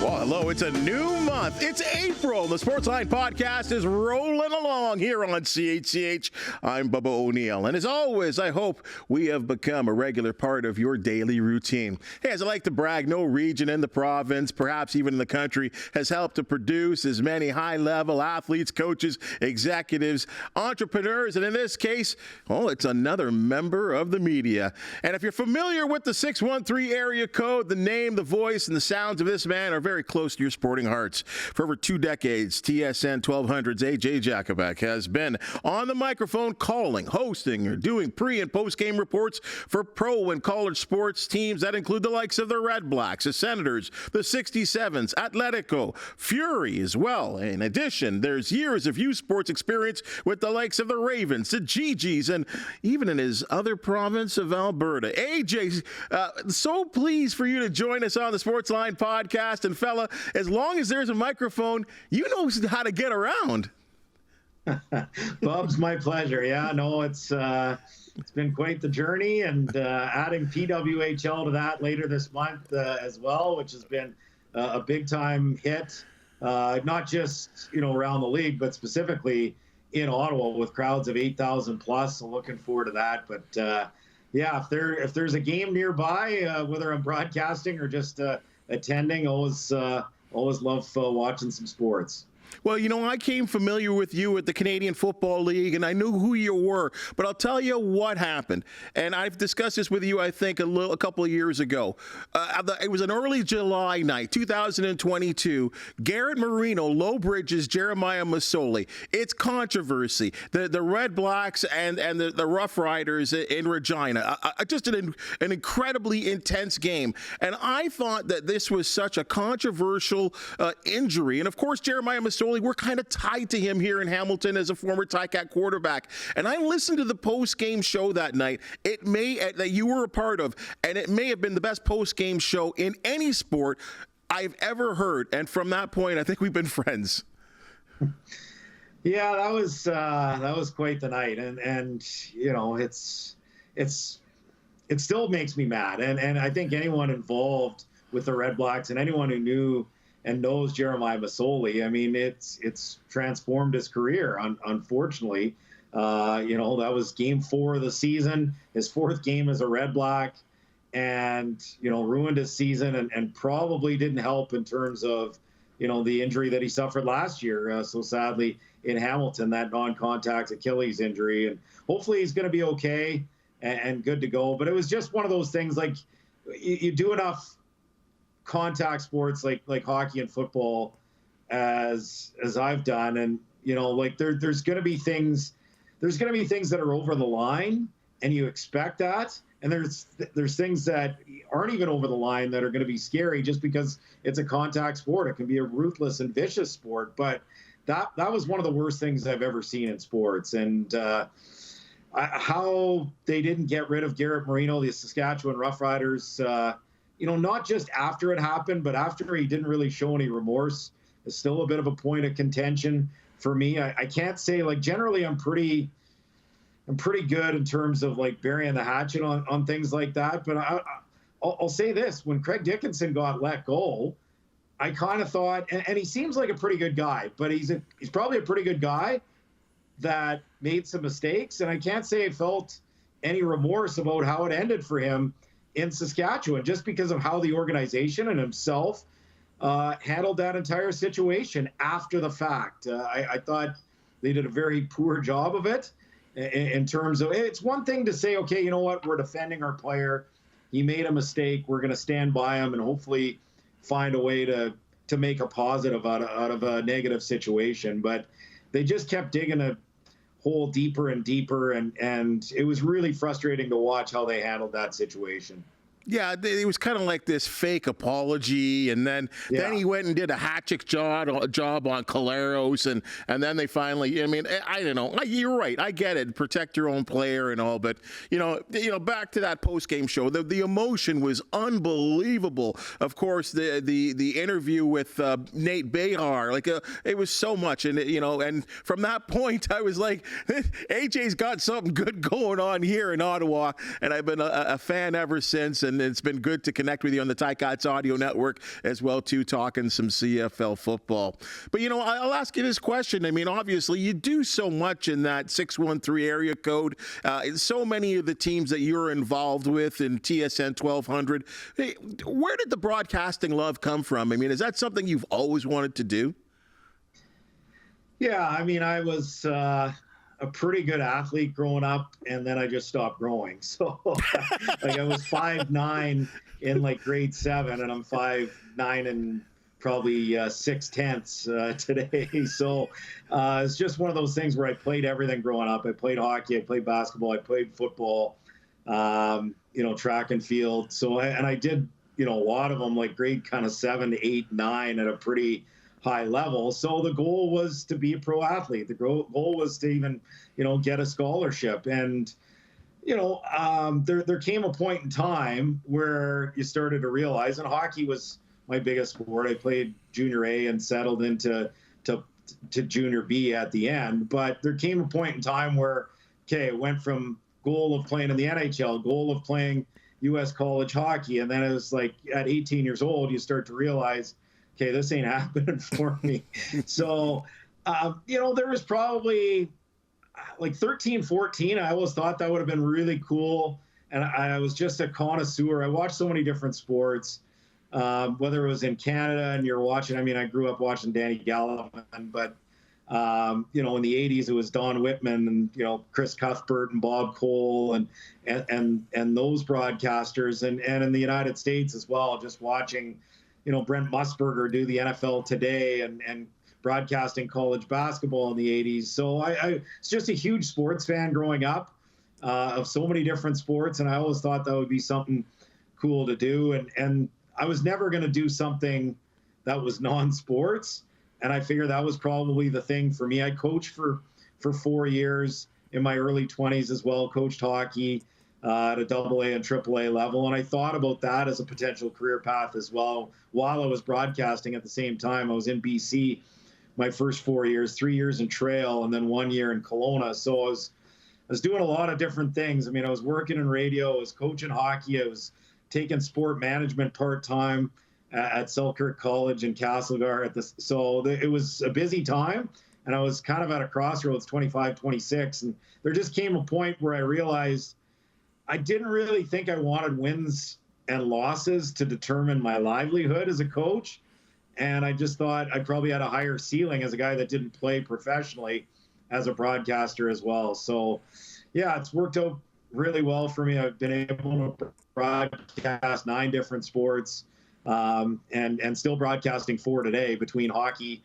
Well, hello, it's a new month. It's April. The Sportsline Podcast is rolling along here on CHCH. I'm Bubba O'Neil. And as always, I hope we have become a regular part of your daily routine. Hey, as I like to brag, no region in the province, perhaps even in the country, has helped to produce as many high-level athletes, coaches, executives, entrepreneurs, and in this case, it's another member of the media. And if you're familiar with the 613 area code, the name, the voice, and the sounds of this man are very close to your sporting hearts. For over 2 decades, TSN 1200's AJ Jakubec has been on the microphone calling, hosting, or doing pre- and post-game reports for pro and college sports teams that include the likes of the Red Blacks, the Senators, the 67's, Atlético, Fury as well. In addition, there's years of youth sports experience with the likes of the Ravens, the GGs, and even in his other province of Alberta. AJ, so pleased for you to join us on the Sportsline Podcast. And fella, as long as there's a microphone, you know how to get around. Bub's my pleasure. Yeah, no, it's been quite the journey, and adding PWHL to that later this month as well, which has been a big time hit, not just around the league, but specifically in Ottawa with crowds of 8,000 plus. So looking forward to that. But yeah, if there's a game nearby, whether I'm broadcasting or just attending, always love watching some sports. Well, I came familiar with you at the Canadian Football League, and I knew who you were. But I'll tell you what happened. And I've discussed this with you, I think, a couple of years ago. It was an early July night, 2022. Garrett Marino, Low Bridges, Jeremiah Masoli. It's controversy. The Red Blacks and the Rough Riders in Regina. Just an incredibly intense game. And I thought that this was such a controversial injury. And, of course, Jeremiah Masoli, we're kind of tied to him here in Hamilton as a former Ticat quarterback. And I listened to the post-game show that night. That you were a part of, and it may have been the best post-game show in any sport I've ever heard. And from that point, I think we've been friends. Yeah, that was quite the night, and it still makes me mad. And I think anyone involved with the Red Blacks and anyone who knew and knows Jeremiah Masoli, I mean, it's transformed his career. Unfortunately, that was game 4 of the season, his 4th game as a Red Black, and ruined his season and probably didn't help in terms of the injury that he suffered last year. So sadly in Hamilton, that non-contact Achilles injury, and hopefully he's going to be okay and good to go. But it was just one of those things, like you do enough contact sports like hockey and football as I've done, and there's going to be things that are over the line, and you expect that, and there's things that aren't even over the line that are going to be scary just because it's a contact sport. It can be a ruthless and vicious sport, but that was one of the worst things I've ever seen in sports. And how they didn't get rid of Garrett Marino, the Saskatchewan Roughriders, not just after it happened, but after he didn't really show any remorse, is still a bit of a point of contention for me. I can't say, generally I'm pretty good in terms of burying the hatchet on things like that. But I'll say this: when Craig Dickinson got let go, I kind of thought, and he seems like a pretty good guy, but he's probably a pretty good guy that made some mistakes, and I can't say I felt any remorse about how it ended for him in Saskatchewan, just because of how the organization and himself handled that entire situation after the fact. I thought they did a very poor job of it in terms of, it's one thing to say, okay, you know what, we're defending our player. He made a mistake. We're going to stand by him and hopefully find a way to make a positive out of a negative situation. But they just kept digging a hole deeper and deeper, and it was really frustrating to watch how they handled that situation. Yeah, it was kind of like this fake apology, and then he went and did a hat-trick job on Caleros, and then they finally, I don't know. You're right. I get it. Protect your own player and all, but back to that post-game show, the emotion was unbelievable. Of course, the interview with Nate Behar, it was so much, and from that point, I was like, AJ's got something good going on here in Ottawa, and I've been a fan ever since. And and it's been good to connect with you on the Ticats Audio Network as well, too, talking some CFL football. But, I'll ask you this question. I mean, obviously, you do so much in that 613 area code. So many of the teams that you're involved with in TSN 1200. Hey, where did the broadcasting love come from? I mean, is that something you've always wanted to do? Yeah, I mean, I was a pretty good athlete growing up, and then I just stopped growing. So, I was 5'9" in grade 7, and I'm 5'9" and probably 6/10 today. So it's just one of those things where I played everything growing up. I played hockey, I played basketball, I played football, track and field. So I did, a lot of them grade kind of 7, 8, 9 at a pretty high level. So the goal was to be a pro athlete. The goal was to even, get a scholarship. And, there came a point in time where you started to realize, and hockey was my biggest sport. I played junior A and settled into junior B at the end. But there came a point in time where, it went from goal of playing in the NHL, goal of playing U.S. college hockey. And then it was at 18 years old, you start to realize, this ain't happening for me. So, there was probably 13, 14. I always thought that would have been really cool. And I was just a connoisseur. I watched so many different sports. Whether it was in Canada and you're watching, I grew up watching Danny Gallivan, but, in the 80s, it was Don Whitman and, Chris Cuthbert and Bob Cole and those broadcasters. And in the United States as well, just watching, Brent Musburger do the NFL Today and broadcasting college basketball in the 80s. So I was just a huge sports fan growing up of so many different sports. And I always thought that would be something cool to do. And I was never going to do something that was non-sports. And I figured that was probably the thing for me. I coached for 4 years in my early 20s as well, coached hockey at a AA and AAA level. And I thought about that as a potential career path as well while I was broadcasting at the same time. I was in BC my first 4 years, 3 years in Trail, and then 1 year in Kelowna. So I was doing a lot of different things. I was working in radio, I was coaching hockey, I was taking sport management part-time at Selkirk College in Castlegar. So it was a busy time, and I was kind of at a crossroads, 25, 26. And there just came a point where I realized I didn't really think I wanted wins and losses to determine my livelihood as a coach. And I just thought I probably had a higher ceiling as a guy that didn't play professionally as a broadcaster as well. So, yeah, it's worked out really well for me. I've been able to broadcast 9 different sports and still broadcasting 4 today between hockey,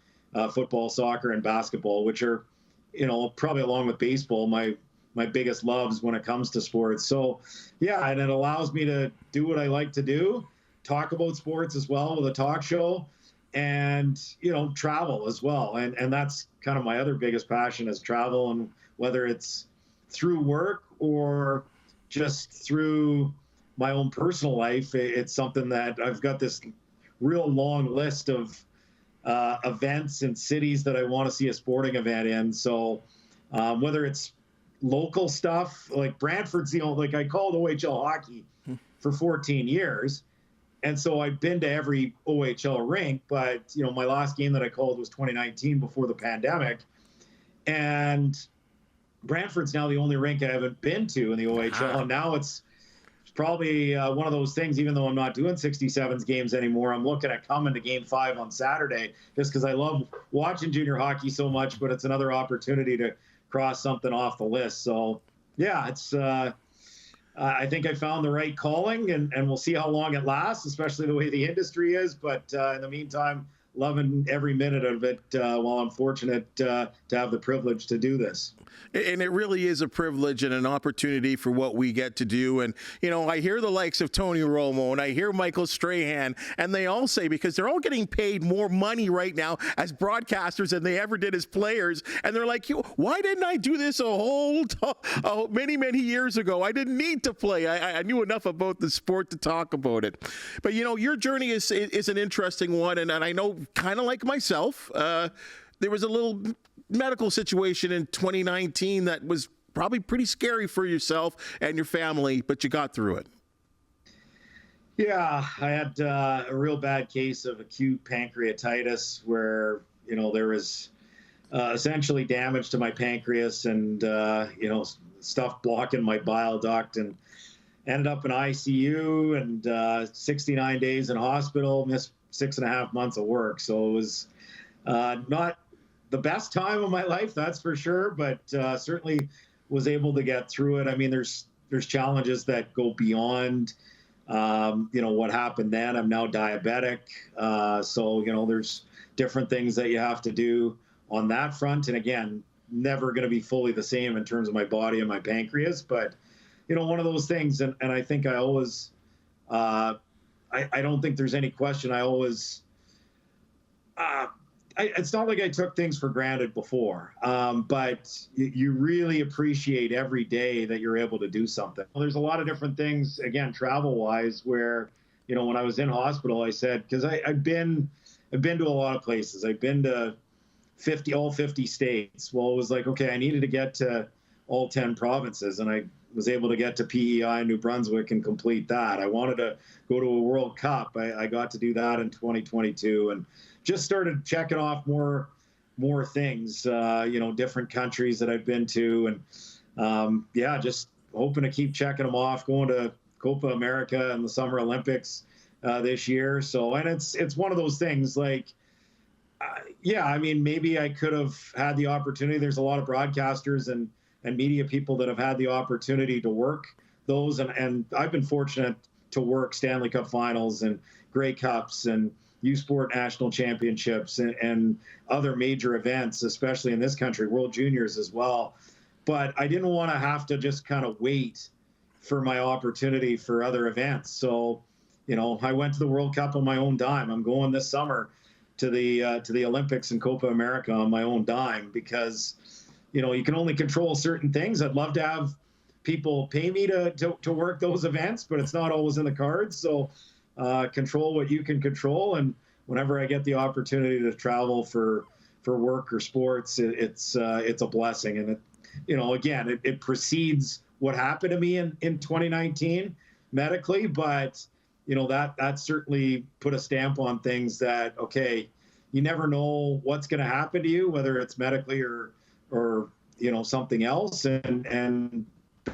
football, soccer, and basketball, which are, probably along with baseball, my biggest loves when it comes to sports. So, yeah, and it allows me to do what I like to do, talk about sports as well with a talk show, and, travel as well. And that's kind of my other biggest passion is travel, and whether it's through work or just through my own personal life, it's something that I've got this real long list of events and cities that I want to see a sporting event in. So whether it's local stuff, like Brantford's, I called OHL hockey for 14 years. And so I've been to every OHL rink, but, my last game that I called was 2019 before the pandemic. And Brantford's now the only rink I haven't been to in the OHL. And now it's probably one of those things, even though I'm not doing 67s games anymore, I'm looking at coming to Game 5 on Saturday just because I love watching junior hockey so much, but it's another opportunity to cross something off the list. So, yeah, it's I think I found the right calling, and we'll see how long it lasts, especially the way the industry is. But in the meantime, loving every minute of it while I'm fortunate to have the privilege to do this. And it really is a privilege and an opportunity for what we get to do. And, I hear the likes of Tony Romo and I hear Michael Strahan, and they all say, because they're all getting paid more money right now as broadcasters than they ever did as players. And they're like, why didn't I do this many, many years ago? I didn't need to play. I knew enough about the sport to talk about it. But, your journey is an interesting one. And I know, kind of like myself, there was a little medical situation in 2019 that was probably pretty scary for yourself and your family, but you got through it. Yeah, I had a real bad case of acute pancreatitis where, there was essentially damage to my pancreas and, stuff blocking my bile duct, and ended up in ICU and 69 days in hospital, missed 6.5 months of work. So it was not the best time of my life, that's for sure, but certainly was able to get through it. I mean, there's challenges that go beyond, what happened then. I'm now diabetic. So, there's different things that you have to do on that front. And again, never going to be fully the same in terms of my body and my pancreas, but one of those things. And I think I always, I don't think there's any question. I always, it's not like I took things for granted before, but you really appreciate every day that you're able to do something. Well, there's a lot of different things, again, travel-wise, where, when I was in hospital, I said, because I've been to a lot of places. I've been to all 50 states. Well, it was like, okay, I needed to get to all 10 provinces, and I was able to get to PEI, New Brunswick, and complete that. I wanted to go to a World Cup. I got to do that in 2022, and just started checking off more things, different countries that I've been to, and just hoping to keep checking them off, going to Copa America and the Summer Olympics this year. So, and it's one of those things like, I mean, maybe I could have had the opportunity. There's a lot of broadcasters and media people that have had the opportunity to work those. And I've been fortunate to work Stanley Cup finals and Grey Cups and U Sport national championships and other major events, especially in this country, World Juniors as well. But I didn't want to have to just kind of wait for my opportunity for other events. So, I went to the World Cup on my own dime. I'm going this summer to the Olympics and Copa America on my own dime because, you can only control certain things. I'd love to have people pay me to work those events, but it's not always in the cards. So control what you can control. And whenever I get the opportunity to travel for work or sports, it's a blessing. And again, it precedes what happened to me in 2019 medically, but that certainly put a stamp on things that, okay, you never know what's going to happen to you, whether it's medically or something else, and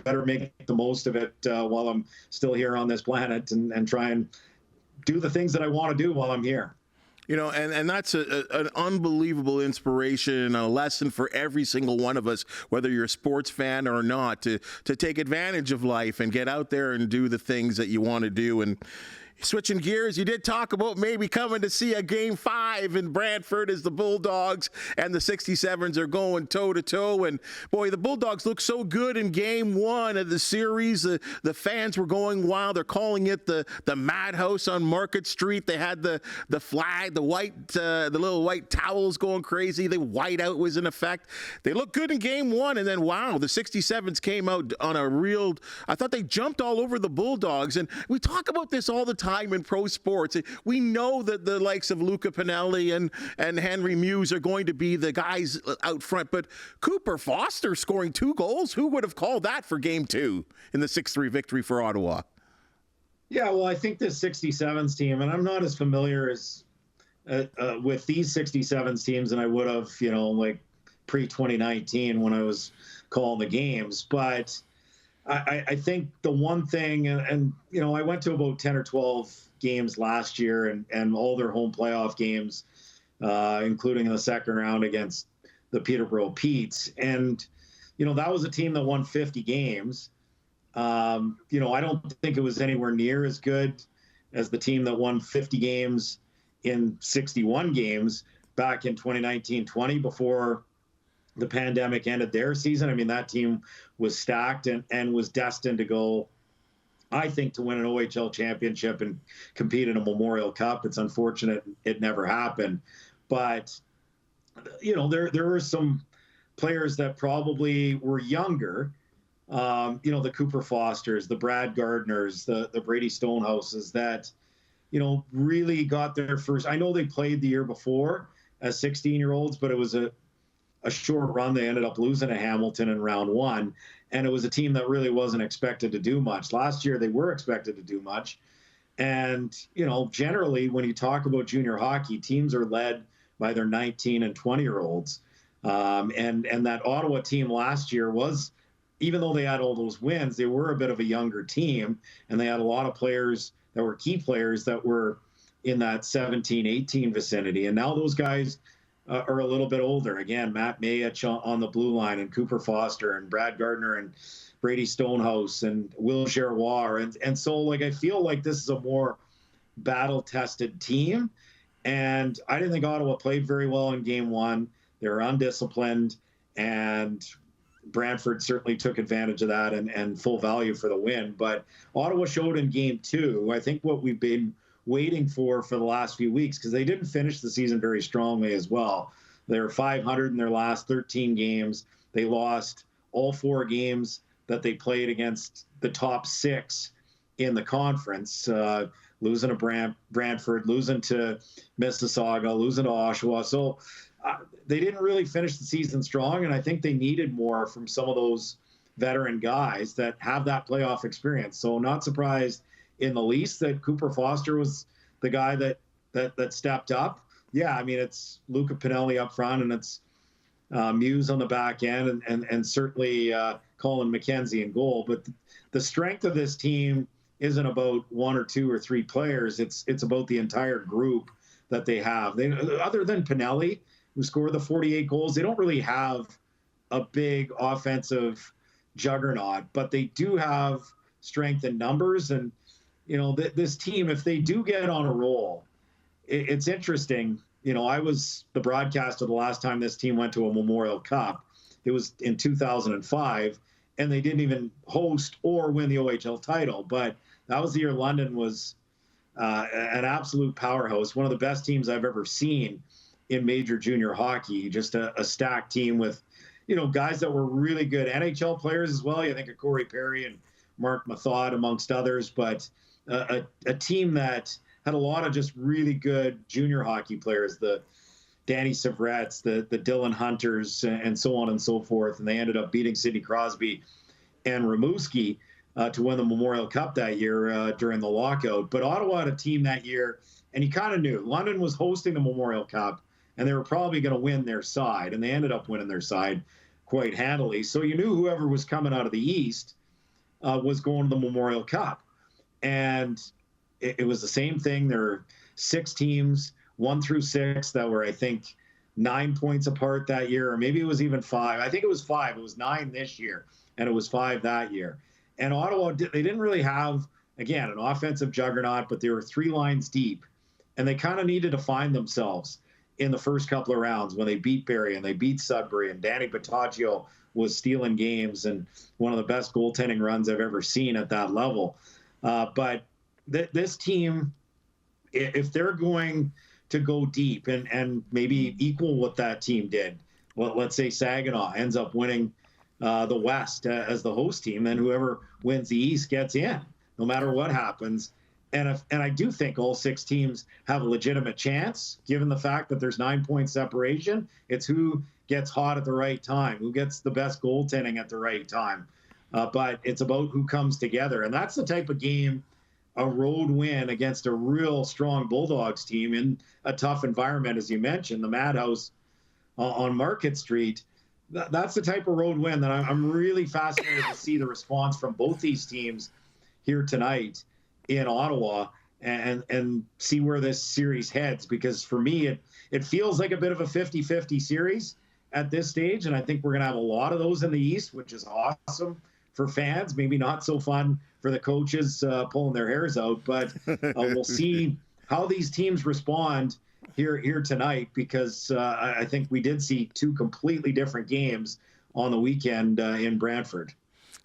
better make the most of it while I'm still here on this planet and try and do the things that I want to do while I'm here. And that's an unbelievable inspiration and a lesson for every single one of us, whether you're a sports fan or not, to take advantage of life and get out there and do the things that you want to do. And switching gears, you did talk about maybe coming to see a Game 5 in Brantford as the Bulldogs and the 67s are going toe-to-toe. And, boy, the Bulldogs look so good in Game 1 of the series. The fans were going wild. They're calling it the Madhouse on Market Street. They had the flag, the little white towels going crazy. The whiteout was in effect. They looked good in Game 1, and then, wow, the 67s came out on a real – I thought they jumped all over the Bulldogs. And we talk about this all the time in pro sports. We know that the likes of Luca Pinelli and Henry Muse are going to be the guys out front, but Cooper Foster scoring 2 goals, who would have called that for Game 2 in the 6-3 victory for Ottawa? Yeah, well, I think this 67s team, and I'm not as familiar as with these 67s teams than I would have, like pre-2019 when I was calling the games, but I think the one thing, and I went to about 10 or 12 games last year and all their home playoff games, including in the second round against the Peterborough Petes. And, that was a team that won 50 games. I don't think it was anywhere near as good as the team that won 50 games in 61 games back in 2019-20 before the pandemic ended their season. I mean, that team was stacked and was destined to go, I think, to win an OHL championship and compete in a Memorial Cup. It's unfortunate it never happened. But, there were some players that probably were younger, the Cooper Fosters, the Brad Gardners, the Brady Stonehouses that, really got their first. I know they played the year before as 16-year-olds, but it was a short run. They ended up losing to Hamilton in round 1, and it was a team that really wasn't expected to do much. Last year, they were expected to do much, And, generally when you talk about junior hockey, teams are led by their 19 and 20-year-olds. And that Ottawa team last year was, even though they had all those wins, they were a bit of a younger team, and they had a lot of players that were key players that were in that 17, 18 vicinity. And now those guys are a little bit older. Again, Matt Mayich on the blue line, and Cooper Foster and Brad Gardner and Brady Stonehouse and Will Giroir. And so, I feel like this is a more battle-tested team. And I didn't think Ottawa played very well in game one. They were undisciplined, and Brantford certainly took advantage of that and full value for the win. But Ottawa showed in game two, I think, what we've been waiting for the last few weeks, because they didn't finish the season very strongly as well. They were 500 in their last 13 games. They lost all 4 games that they played against the top 6 in the conference, losing to Brantford, losing to Mississauga, losing to Oshawa. So they didn't really finish the season strong, and I think they needed more from some of those veteran guys that have that playoff experience. So not surprised in the least that Cooper Foster was the guy that stepped up. Yeah, I mean, it's Luca Pinelli up front, and it's Muse on the back end, and certainly Colin McKenzie in goal. But the strength of this team isn't about 1 or 2 or 3 players. It's about the entire group that they have. Other than Pinelli, who scored the 48 goals, they don't really have a big offensive juggernaut, but they do have strength in numbers. And, this team, if they do get on a roll, it's interesting. I was the broadcaster the last time this team went to a Memorial Cup. It was in 2005, and they didn't even host or win the OHL title. But that was the year London was an absolute powerhouse, one of the best teams I've ever seen in major junior hockey. Just a stacked team with, guys that were really good NHL players as well. I think of Corey Perry and Mark Mathod, amongst others, but a team that had a lot of just really good junior hockey players, the Danny Severets, the Dylan Hunters, and so on and so forth. And they ended up beating Sidney Crosby and Rimouski to win the Memorial Cup that year during the lockout. But Ottawa had a team that year, and you kind of knew London was hosting the Memorial Cup, and they were probably going to win their side, and they ended up winning their side quite handily. So you knew whoever was coming out of the East was going to the Memorial Cup. And it was the same thing. There were 6 teams, 1 through 6, that were, I think, 9 points apart that year, or maybe it was even 5. I think it was 5. It was 9 this year, and it was 5 that year. And Ottawa, they didn't really have, again, an offensive juggernaut, but they were 3 lines deep, and they kind of needed to find themselves in the first couple of rounds when they beat Barrie and they beat Sudbury, and Danny Bottaggio was stealing games, and one of the best goaltending runs I've ever seen at that level. But this team, if they're going to go deep and maybe equal what that team did, well, let's say Saginaw ends up winning the West as the host team, then whoever wins the East gets in, no matter what happens. And I do think all 6 teams have a legitimate chance, given the fact that there's 9-point separation. It's who gets hot at the right time, who gets the best goaltending at the right time. But it's about who comes together. And that's the type of game, a road win against a real strong Bulldogs team in a tough environment, as you mentioned, the Madhouse on Market Street. That's the type of road win that I'm really fascinated to see the response from both these teams here tonight in Ottawa, and see where this series heads. Because for me, it feels like a bit of a 50-50 series at this stage. And I think we're going to have a lot of those in the East, which is awesome for fans, maybe not so fun for the coaches pulling their hairs out, but we'll see how these teams respond here tonight, because I think we did see 2 completely different games on the weekend in Brantford.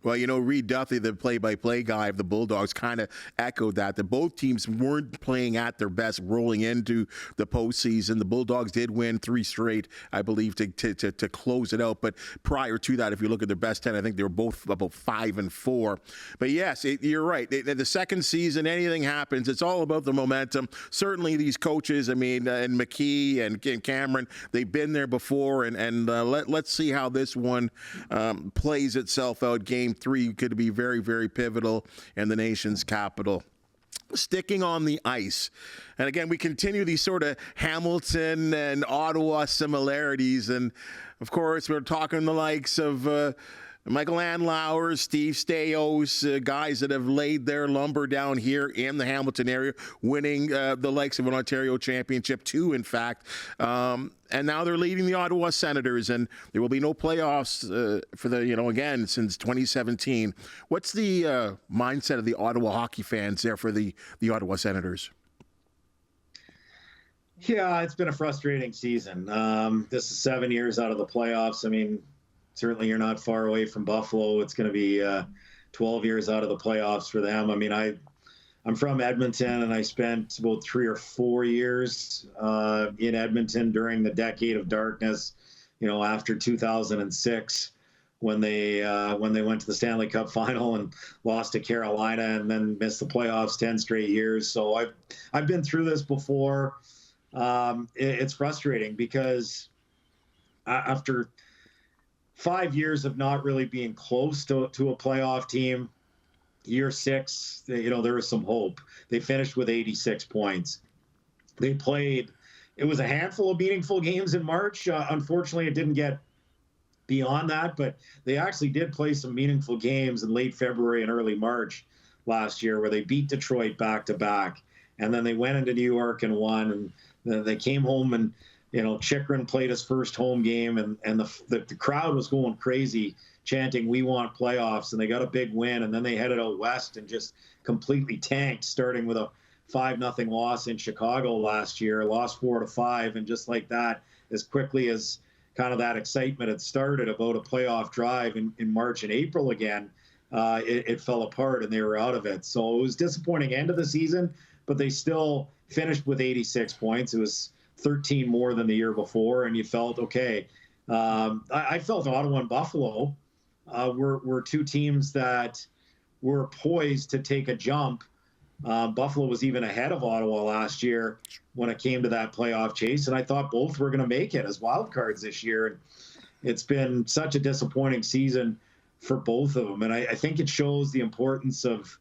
Well, Reed Duffy, the play-by-play guy of the Bulldogs, kind of echoed that both teams weren't playing at their best rolling into the postseason. The Bulldogs did win 3 straight, I believe, to close it out. But prior to that, if you look at their best 10, I think they were both about 5-4. But yes, you're right. The second season, anything happens. It's all about the momentum. Certainly these coaches, and McKee and Cameron, they've been there before. And let's see how this one plays itself out. Game 3 could be very, very pivotal in the nation's capital. sticking on the ice. And again, we continue these sort of Hamilton and Ottawa similarities. And of course, we're talking the likes of Michael Andlauer, Steve Staios, guys that have laid their lumber down here in the Hamilton area, winning the likes of an Ontario Championship, 2, in fact. And now they're leading the Ottawa Senators, and there will be no playoffs for the, again, since 2017. What's the mindset of the Ottawa hockey fans there for the Ottawa Senators? Yeah, it's been a frustrating season. This is 7 years out of the playoffs. I mean, certainly you're not far away from Buffalo. It's going to be 12 years out of the playoffs for them. I mean, I'm from Edmonton, and I spent about 3 or 4 years in Edmonton during the decade of darkness, after 2006 when they went to the Stanley Cup final and lost to Carolina and then missed the playoffs 10 straight years. So I've been through this before. It's frustrating because after 5 years of not really being close to a playoff team, year 6, there was some hope. They finished with 86 points. They played, it was a handful of meaningful games in March. Unfortunately, it didn't get beyond that, but they actually did play some meaningful games in late February and early March last year where they beat Detroit back to back. And then they went into New York and won, and then they came home and Chychrun played his first home game, and the crowd was going crazy, chanting, "We want playoffs," and they got a big win, and then they headed out west and just completely tanked, starting with a 5-0 loss in Chicago last year, lost 4-5, and just like that, as quickly as kind of that excitement had started about a playoff drive in March and April again, it fell apart and they were out of it. So it was a disappointing end of the season, but they still finished with 86 points. It was 13 more than the year before, and you felt okay. I felt Ottawa and Buffalo were two teams that were poised to take a jump. Buffalo was even ahead of Ottawa last year when it came to that playoff chase, and I thought both were going to make it as wild cards this year. And it's been such a disappointing season for both of them, and I think it shows the importance of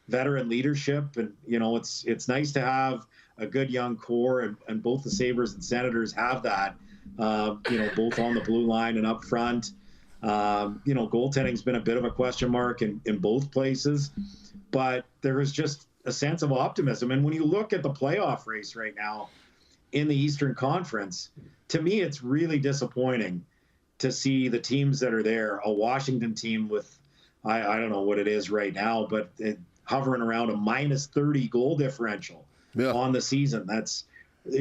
veteran leadership. And it's nice to have a good young core, and both the Sabres and Senators have that, both on the blue line and up front. Goaltending's been a bit of a question mark in both places, but there is just a sense of optimism. And when you look at the playoff race right now in the Eastern Conference, to me, it's really disappointing to see the teams that are there. A Washington team with, I don't know what it is right now, but hovering around a -30 goal differential on the season. That's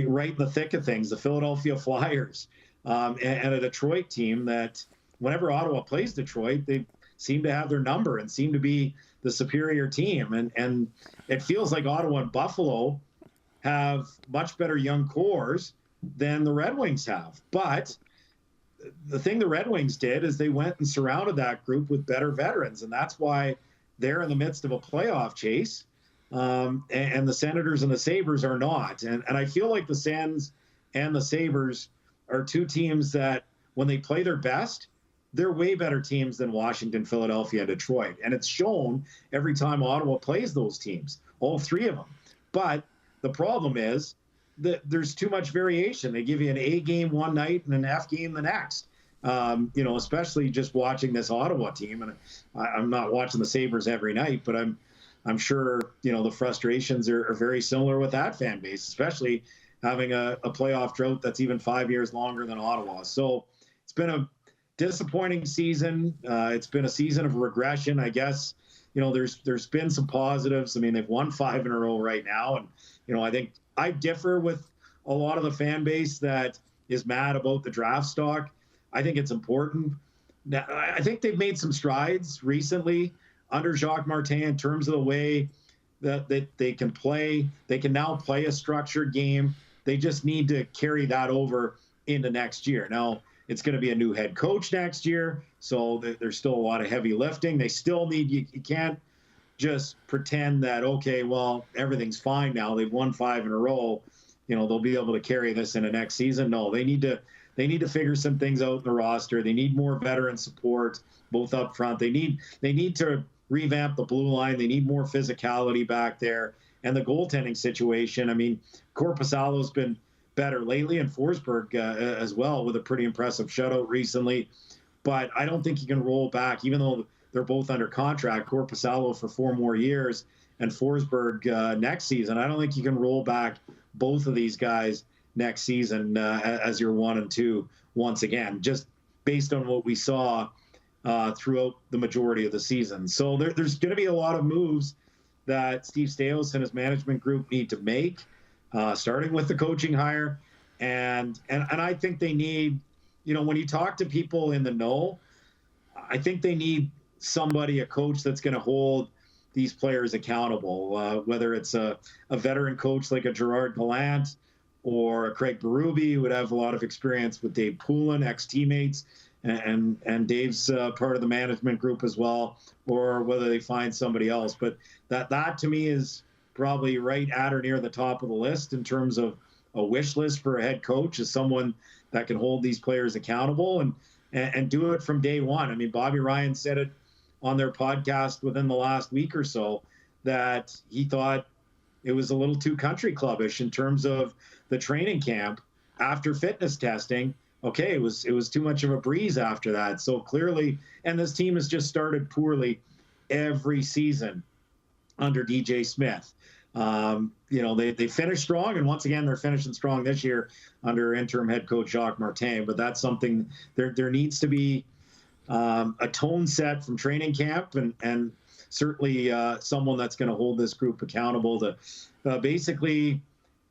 right in the thick of things. The Philadelphia Flyers, and a Detroit team that whenever Ottawa plays Detroit, they seem to have their number and seem to be the superior team. And it feels like Ottawa and Buffalo have much better young cores than the Red Wings have. But the thing the Red Wings did is they went and surrounded that group with better veterans, and that's why they're in the midst of a playoff chase. And the Senators and the Sabres are not. And I feel like the Sens and the Sabres are two teams that, when they play their best, they're way better teams than Washington, Philadelphia, and Detroit. And it's shown every time Ottawa plays those teams, all three of them. But the problem is that there's too much variation. They give you an A game one night and an F game the next. Especially just watching this Ottawa team. And I'm not watching the Sabres every night, but I'm sure, the frustrations are very similar with that fan base, especially having a playoff drought that's even 5 years longer than Ottawa. So it's been a disappointing season. It's been a season of regression, I guess. There's been some positives. I mean, they've won 5 in a row right now. And, I think I differ with a lot of the fan base that is mad about the draft stock. I think it's important. Now, I think they've made some strides recently under Jacques Martin in terms of the way that they can play. They can now play a structured game. They just need to carry that over into next year. Now, it's going to be a new head coach next year, so there's still a lot of heavy lifting. They still need, you can't just pretend that, okay, well, everything's fine now. They've won 5 in a row. They'll be able to carry this into next season. No, they need to figure some things out in the roster. They need more veteran support, both up front. They need to revamp the blue line. They need more physicality back there. and the goaltending situation. I mean, Korpisalo's been better lately, and Forsberg as well, with a pretty impressive shutout recently. But I don't think you can roll back, even though they're both under contract, Korpisalo for 4 more years and Forsberg next season. I don't think you can roll back both of these guys next season as your 1 and 2 once again, just based on what we saw throughout the majority of the season. So there's going to be a lot of moves that Steve Staios and his management group need to make, starting with the coaching hire. And I think they need, when you talk to people in the know, I think they need somebody, a coach that's going to hold these players accountable, whether it's a veteran coach like a Gerard Gallant or a Craig Berube, who would have a lot of experience with Dave Poulin, ex-teammates, and Dave's part of the management group as well, or whether they find somebody else. But that to me is probably right at or near the top of the list in terms of a wish list for a head coach, is someone that can hold these players accountable and do it from day one. I mean, Bobby Ryan said it on their podcast within the last week or so that he thought it was a little too country clubbish in terms of the training camp after fitness testing. Okay, it was too much of a breeze after that. So clearly, and this team has just started poorly every season under DJ Smith. They finished strong, and once again, they're finishing strong this year under interim head coach Jacques Martin. But that's something there needs to be a tone set from training camp, and certainly someone that's going to hold this group accountable to basically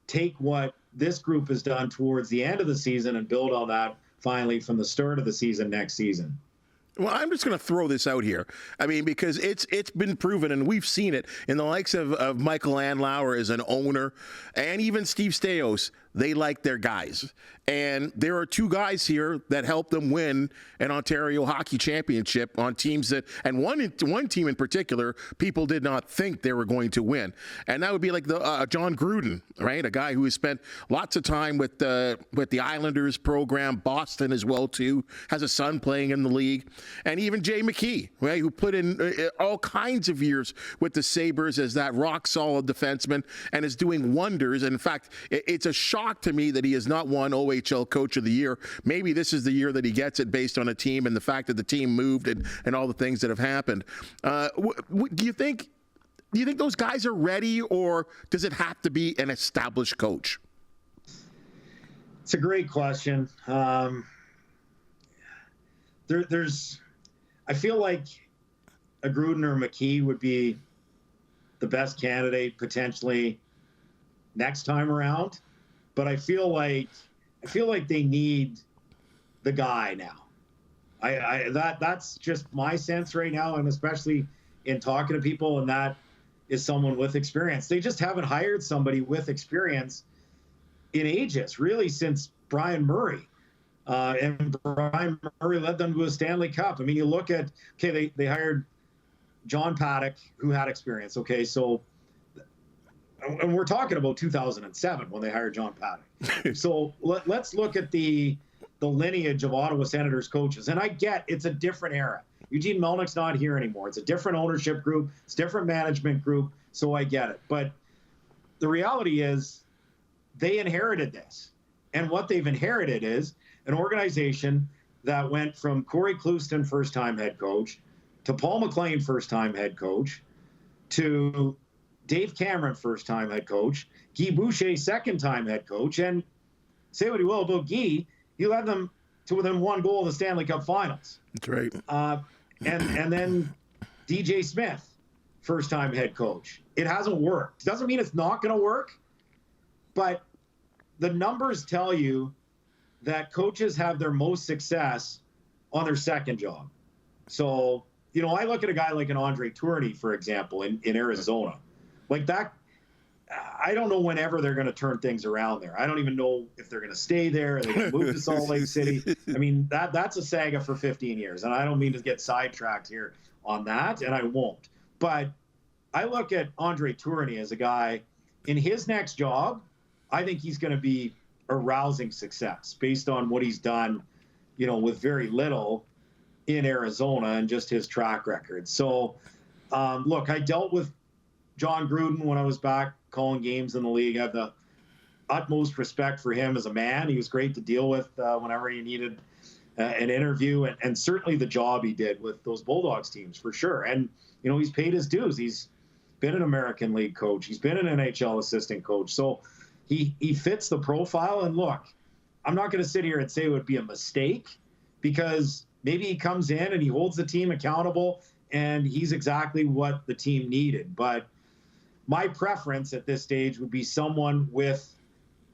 take what this group has done towards the end of the season and build on that finally from the start of the season next season. Well, I'm just going to throw this out here. I mean, because it's been proven, and we've seen it in the likes of Michael Andlauer as an owner, and even Steve Staios. They like their guys. And there are 2 guys here that helped them win an Ontario Hockey Championship on teams that, and one team in particular, people did not think they were going to win. And that would be like the John Gruden, right? A guy who has spent lots of time with the Islanders program, Boston as well too, has a son playing in the league. And even Jay McKee, right, who put in all kinds of years with the Sabres as that rock solid defenseman and is doing wonders. And in fact, it's a shock to me that he has not won OHL Coach of the Year. Maybe this is the year that he gets it based on a team and the fact that the team moved and all the things that have happened. Do you think those guys are ready, or does it have to be an established coach? It's a great question. There's I feel like a Gruden or McKee would be the best candidate potentially next time around. But I feel like they need the guy now. That's just my sense right now, and especially in talking to people, and that is someone with experience. They just haven't hired somebody with experience in ages, really, since Brian Murray. And Brian Murray led them to a Stanley Cup. I mean, you look at, okay, they hired John Paddock, who had experience. Okay, so. And we're talking about 2007 when they hired John Paddock. So let's look at the lineage of Ottawa Senators coaches. And I get it's a different era. Eugene Melnick's not here anymore. It's a different ownership group. It's a different management group. So I get it. But the reality is they inherited this. And what they've inherited is an organization that went from Corey Clouston, first-time head coach, to Paul McLean, first-time head coach, to Dave Cameron, first-time head coach, Guy Boucher, second-time head coach, and say what you will about Guy, he led them to within 1 goal of the Stanley Cup Finals. That's right. And then DJ Smith, first-time head coach. It hasn't worked. Doesn't mean it's not going to work, but the numbers tell you that coaches have their most success on their second job. So, I look at a guy like an Andre Tourigny, for example, in Arizona. Like that, I don't know whenever they're going to turn things around there. I don't even know if they're going to stay there. They can move to Salt Lake City. I mean, that's a saga for 15 years. And I don't mean to get sidetracked here on that, and I won't. But I look at Andre Tourigny as a guy, in his next job, I think he's going to be a rousing success based on what he's done, with very little in Arizona and just his track record. So, look, I dealt with John Gruden when I was back calling games in the league. I have the utmost respect for him as a man. He was great to deal with whenever you needed an interview, and certainly the job he did with those Bulldogs teams for sure. And, he's paid his dues. He's been an American League coach. He's been an NHL assistant coach. So he fits the profile. And look, I'm not going to sit here and say it would be a mistake, because maybe he comes in and he holds the team accountable and he's exactly what the team needed. But my preference at this stage would be someone with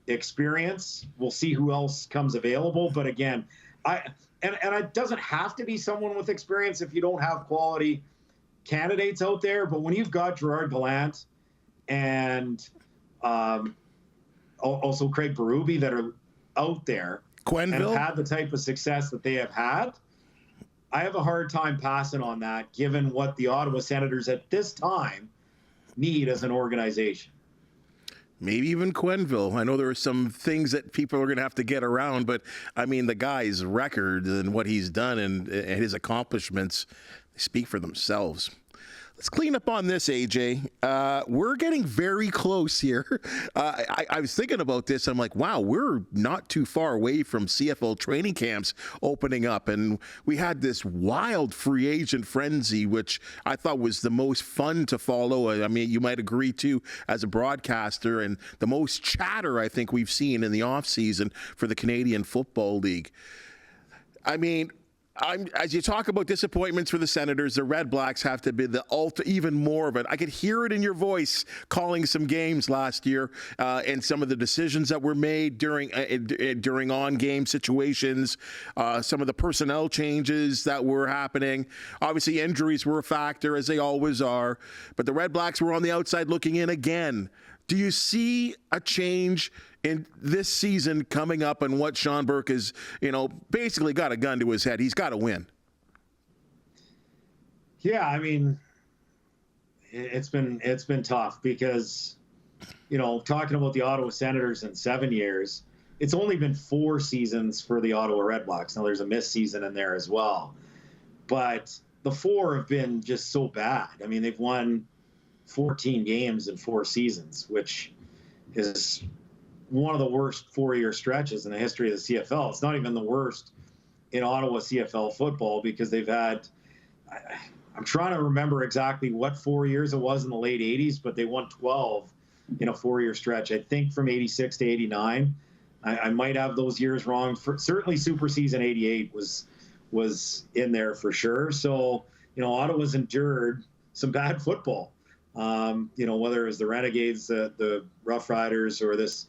experience. We'll see who else comes available. But again, it doesn't have to be someone with experience if you don't have quality candidates out there. But when you've got Gerard Gallant and also Craig Berube that are out there and have had the type of success that they have had, I have a hard time passing on that, given what the Ottawa Senators at this time need as an organization. Maybe even Quenneville. I know there are some things that people are going to have to get around, but I mean, the guy's record and what he's done and his accomplishments, they speak for themselves. Let's clean up on this, AJ. We're getting very close here. I was thinking about this. I'm like, wow, we're not too far away from CFL training camps opening up. And we had this wild free agent frenzy, which I thought was the most fun to follow. I mean, you might agree, too, as a broadcaster, and the most chatter I think we've seen in the offseason for the Canadian Football League. I mean, as you talk about disappointments for the Senators, the Red Blacks have to be even more of it. I could hear it in your voice calling some games last year and some of the decisions that were made during on-game situations, some of the personnel changes that were happening. Obviously, injuries were a factor, as they always are, but the Red Blacks were on the outside looking in again. Do you see a change in this season coming up and what Sean Burke has, basically got a gun to his head? He's got to win. Yeah, I mean, it's been tough because, talking about the Ottawa Senators in 7 years, it's only been 4 seasons for the Ottawa Red Blacks. Now, there's a missed season in there as well. But the 4 have been just so bad. I mean, they've won 14 games in 4 seasons, which is one of the worst 4-year stretches in the history of the CFL. It's not even the worst in Ottawa CFL football because they've had, I'm trying to remember exactly what 4 years it was in the late 80s, but they won 12 in a 4-year stretch, I think from 86 to 89. I might have those years wrong. Certainly Super Season 88 was in there for sure. So, Ottawa's endured some bad football. Whether it was the Renegades, the Rough Riders, or this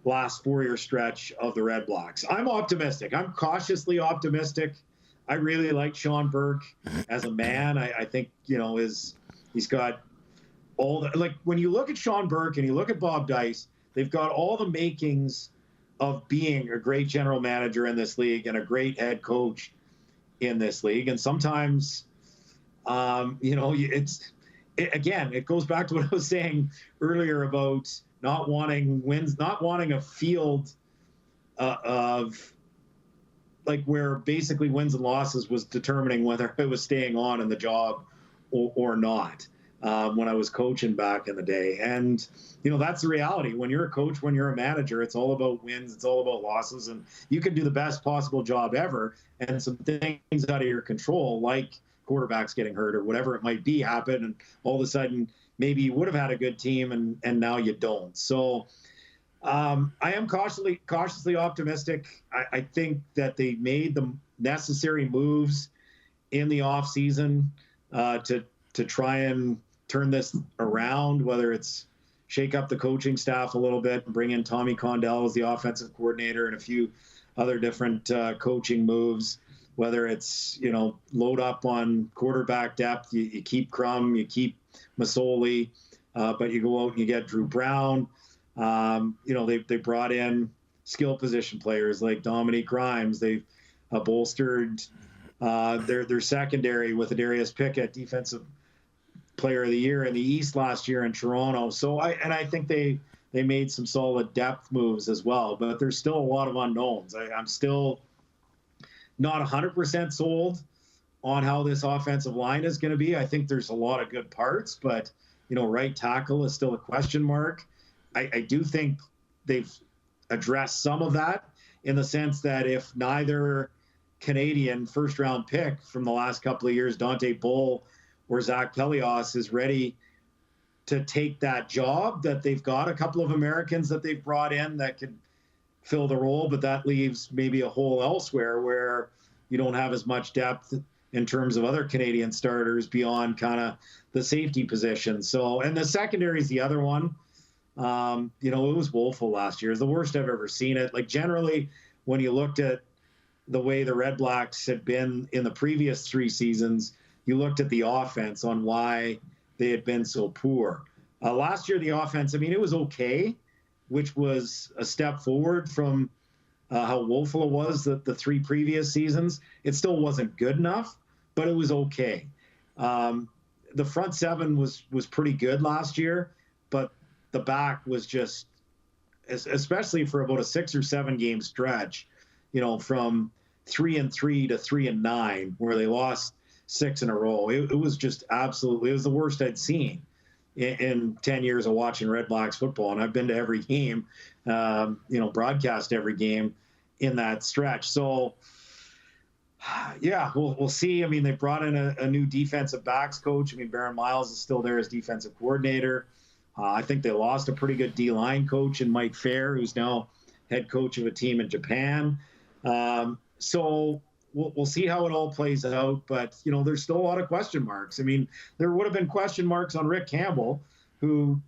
last 4-year stretch of the Red Blacks. I'm optimistic. I'm cautiously optimistic. I really like Sean Burke as a man. I think, he's got all the, like, when you look at Sean Burke and you look at Bob Dice, they've got all the makings of being a great general manager in this league and a great head coach in this league. And sometimes, it goes back to what I was saying earlier about not wanting wins, not wanting a field of like where basically wins and losses was determining whether I was staying on in the job or not when I was coaching back in the day. And, that's the reality. When you're a coach, when you're a manager, it's all about wins. It's all about losses. And you can do the best possible job ever. And some things out of your control, like quarterbacks getting hurt or whatever it might be, happen, and all of a sudden maybe you would have had a good team and now you don't. So I am cautiously optimistic. I think that they made the necessary moves in the offseason to try and turn this around, whether it's shake up the coaching staff a little bit and bring in Tommy Condell as the offensive coordinator and a few other different coaching moves. Whether it's, load up on quarterback depth, you keep Crum, you keep Masoli, but you go out and you get Drew Brown. They brought in skill position players like Dominique Grimes. They've bolstered their secondary with Adarius Pickett, defensive player of the year in the East last year in Toronto. So I think they made some solid depth moves as well, but there's still a lot of unknowns. I'm still not 100% sold on how this offensive line is going to be. I think there's a lot of good parts, but right tackle is still a question mark. I do think they've addressed some of that in the sense that if neither Canadian first-round pick from the last couple of years, Dante Bull or Zach Pelios, is ready to take that job, that they've got a couple of Americans that they've brought in that could fill the role, but that leaves maybe a hole elsewhere where you don't have as much depth in terms of other Canadian starters beyond kind of the safety position. So, and the secondary is the other one. It was woeful last year. It's the worst I've ever seen it. Like, generally, when you looked at the way the Red Blacks had been in the previous 3 seasons, you looked at the offense on why they had been so poor. Last year, the offense, it was okay, which was a step forward from how woeful it was the 3 previous seasons. It still wasn't good enough, but it was okay. The front 7 was pretty good last year, but the back was just, especially for about a 6 or 7 game stretch, from 3-3 to 3-9, where they lost 6 in a row. It was just absolutely, it was the worst I'd seen in 10 years of watching Red Blacks football. And I've been to every game, broadcast every game in that stretch. So, yeah, we'll see. They brought in a new defensive backs coach. Baron Miles is still there as defensive coordinator. I think they lost a pretty good D-line coach in Mike Fair, who's now head coach of a team in Japan. So we'll see how it all plays out. But, there's still a lot of question marks. There would have been question marks on Rick Campbell, who,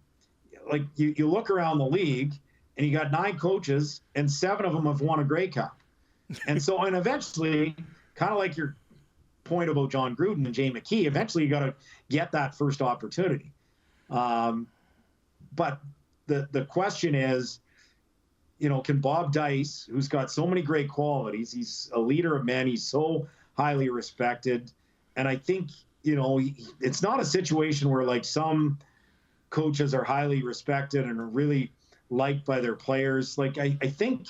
like, you look around the league and you got 9 coaches and 7 of them have won a Grey Cup. And so, and eventually, kind of like your point about John Gruden and Jay McKee, eventually you got to get that first opportunity. But the question is, can Bob Dice, who's got so many great qualities, he's a leader of men, he's so highly respected. And I think, it's not a situation where, like, some coaches are highly respected and are really liked by their players. Like, I think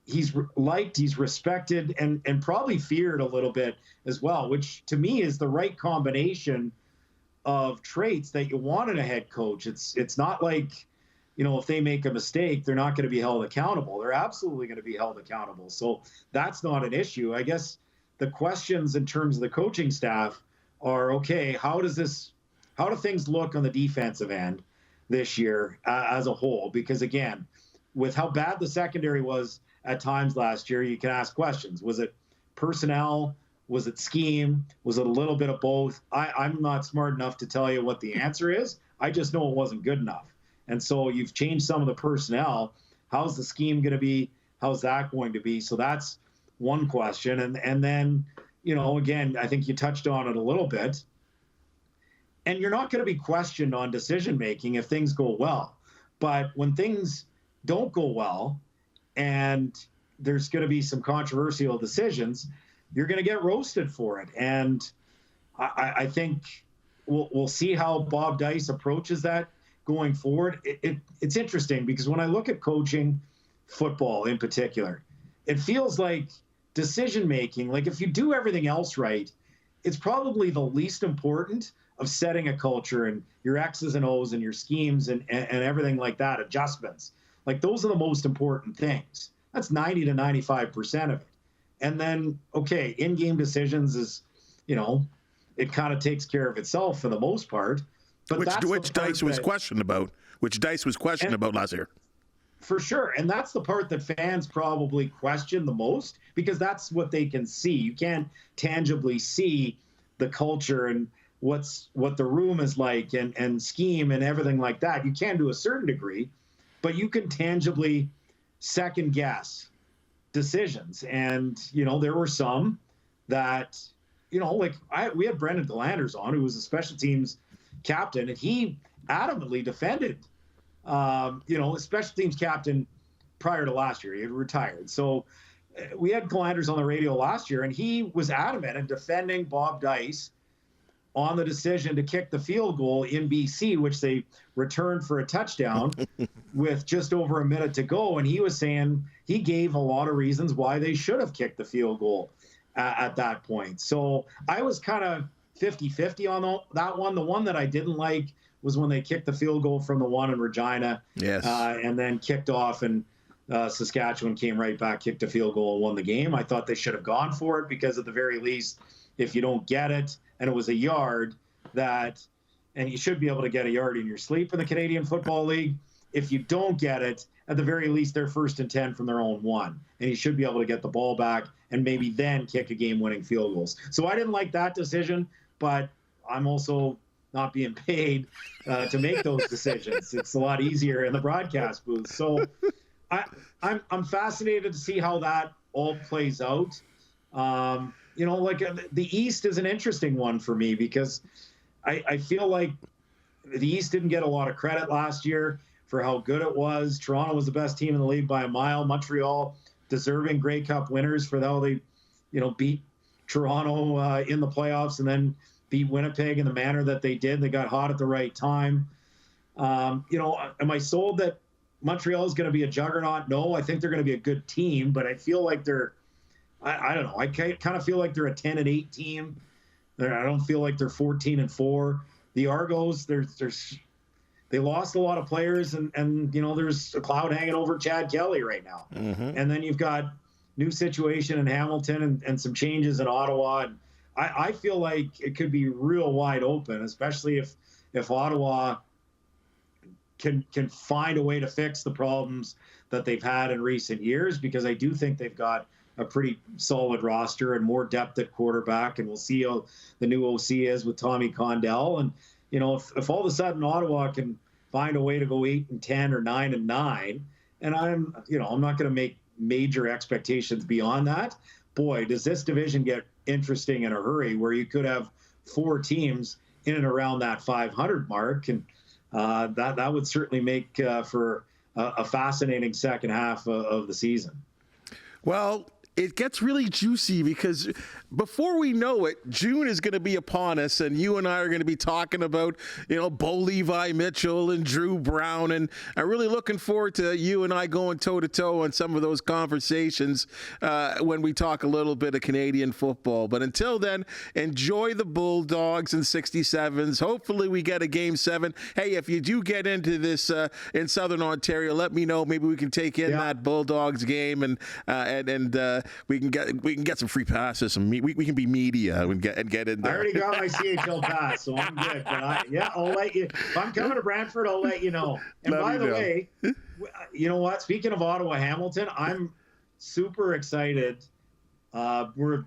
he's liked, he's respected, and probably feared a little bit as well, which to me is the right combination of traits that you want in a head coach. It's not like, if they make a mistake, they're not going to be held accountable. They're absolutely going to be held accountable. So that's not an issue. I guess the questions in terms of the coaching staff are, okay, how do things look on the defensive end this year as a whole? Because, again, with how bad the secondary was at times last year, you can ask questions. Was it personnel? Was it scheme? Was it a little bit of both? I'm not smart enough to tell you what the answer is. I just know it wasn't good enough. And so you've changed some of the personnel. How's the scheme going to be? How's that going to be? So that's one question. And then, again, I think you touched on it a little bit. And you're not going to be questioned on decision-making if things go well. But when things don't go well and there's going to be some controversial decisions, you're going to get roasted for it. And I think we'll see how Bob Dice approaches that going forward. It's interesting because when I look at coaching football in particular, it feels like decision-making, like if you do everything else right, it's probably the least important of setting a culture and your X's and O's and your schemes and everything like that, adjustments. Like, those are the most important things. That's 90 to 95% of it. And then, okay, in-game decisions is, it kind of takes care of itself for the most part. But which Dice was questioned about. Which Dice was questioned about last year. For sure. And that's the part that fans probably question the most, because that's what they can see. You can't tangibly see the culture and what the room is like and scheme and everything like that. You can to a certain degree, but you can tangibly second guess decisions. And, there were some that, we had Brendan Delanders on, who was a special teams captain, and he adamantly defended, special teams captain prior to last year. He had retired. So we had Delanders on the radio last year, and he was adamant in defending Bob Dice on the decision to kick the field goal in BC, which they returned for a touchdown with just over a minute to go. And he was saying he gave a lot of reasons why they should have kicked the field goal at that point. So I was kind of 50-50 on that one. The one that I didn't like was when they kicked the field goal from the one in Regina. Yes. And then kicked off, and Saskatchewan came right back, kicked a field goal, and won the game. I thought they should have gone for it, because at the very least, if you don't get it, and it was a yard, and you should be able to get a yard in your sleep in the Canadian Football League. If you don't get it, at the very least, they're 1st and 10 from their own 1. And you should be able to get the ball back and maybe then kick a game-winning field goals. So I didn't like that decision, but I'm also not being paid to make those decisions. It's a lot easier in the broadcast booth. So I'm fascinated to see how that all plays out. The East is an interesting one for me, because I feel like the East didn't get a lot of credit last year for how good it was. Toronto was the best team in the league by a mile. Montreal, deserving Grey Cup winners for how they, beat Toronto in the playoffs, and then beat Winnipeg in the manner that they did. They got hot at the right time. Am I sold that Montreal is going to be a juggernaut? No, I think they're going to be a good team, but I feel like I don't know. I kind of feel like they're a 10-8 team. I don't feel like they're 14-4. The Argos, they lost a lot of players, and there's a cloud hanging over Chad Kelly right now. Mm-hmm. And then you've got new situation in Hamilton and some changes in Ottawa. And I feel like it could be real wide open, especially if Ottawa can find a way to fix the problems that they've had in recent years, because I do think they've got a pretty solid roster and more depth at quarterback, and we'll see how the new OC is with Tommy Condell. And if all of a sudden Ottawa can find a way to go 8-10 or 9-9, and I'm not going to make major expectations beyond that. Boy, does this division get interesting in a hurry, where you could have 4 teams in and around that 500 mark, and that would certainly make for a fascinating second half of the season. Well, it gets really juicy, because before we know it, June is going to be upon us, and you and I are going to be talking about, Bo Levi Mitchell and Drew Brown, and I'm really looking forward to you and I going toe-to-toe on some of those conversations when we talk a little bit of Canadian football. But until then, enjoy the Bulldogs and 67s. Hopefully we get a Game 7. Hey, if you do get into this in Southern Ontario, let me know. Maybe we can take in that Bulldogs game, and we can get some free passes. We can be media and get in there. I already got my CHL pass, so I'm good. But I'll let you. If I'm coming to Brantford, I'll let you know. And by the way, you know what? Speaking of Ottawa Hamilton, I'm super excited. We're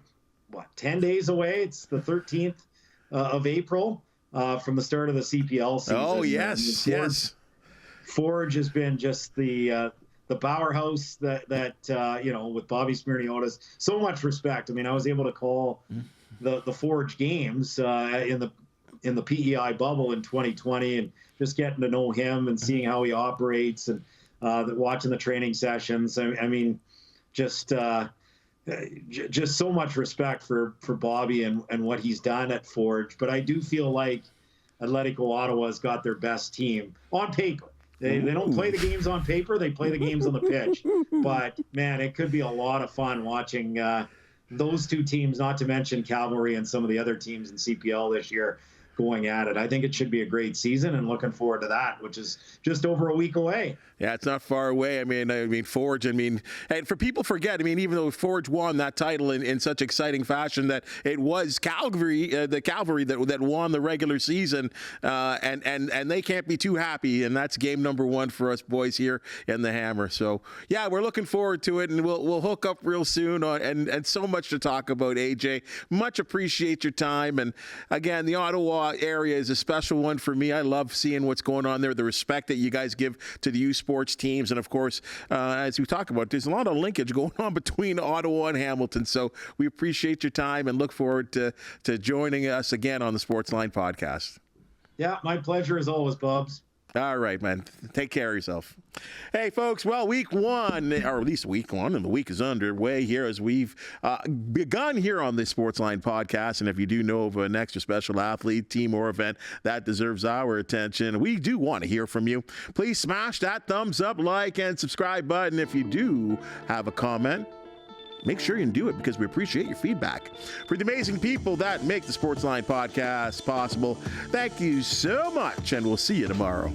10 days away. It's the 13th of April from the start of the CPL season. Oh yes, yes. Forge has been just the powerhouse that with Bobby Smirniotis, so much respect. I mean, I was able to call the Forge games in the PEI bubble in 2020, and just getting to know him and seeing how he operates, and watching the training sessions. I mean, just so much respect for Bobby and what he's done at Forge. But I do feel like Atlético Ottawa has got their best team on paper. They don't play the games on paper. They play the games on the pitch. But, man, it could be a lot of fun watching those two teams, not to mention Cavalry and some of the other teams in CPL this year, going at it. I think it should be a great season, and looking forward to that, which is just over a week away. Yeah, it's not far away. I mean, Forge, and for people forget, even though Forge won that title in such exciting fashion, that it was Calgary, the Cavalry that won the regular season, and they can't be too happy, and that's game number 1 for us boys here in the Hammer. So, yeah, we're looking forward to it, and we'll hook up real soon, and so much to talk about, AJ. Much appreciate your time, and again, the Ottawa area is a special one for me. I love seeing what's going on there, the respect that you guys give to the U Sports teams, and of course, as we talk about, there's a lot of linkage going on between Ottawa and Hamilton. So we appreciate your time and look forward to joining us again on the Sportsline Podcast. Yeah, my pleasure as always, Bubs. All right, man. Take care of yourself. Hey, folks. Well, week 1, or at least week 1, and the week is underway here as we've begun here on the Sportsline Podcast. And if you do know of an extra special athlete, team, or event that deserves our attention, we do want to hear from you. Please smash that thumbs up, like, and subscribe button. If you do have a comment, make sure you do it because we appreciate your feedback. For the amazing people that make the Sportsline Podcast possible, thank you so much, and we'll see you tomorrow.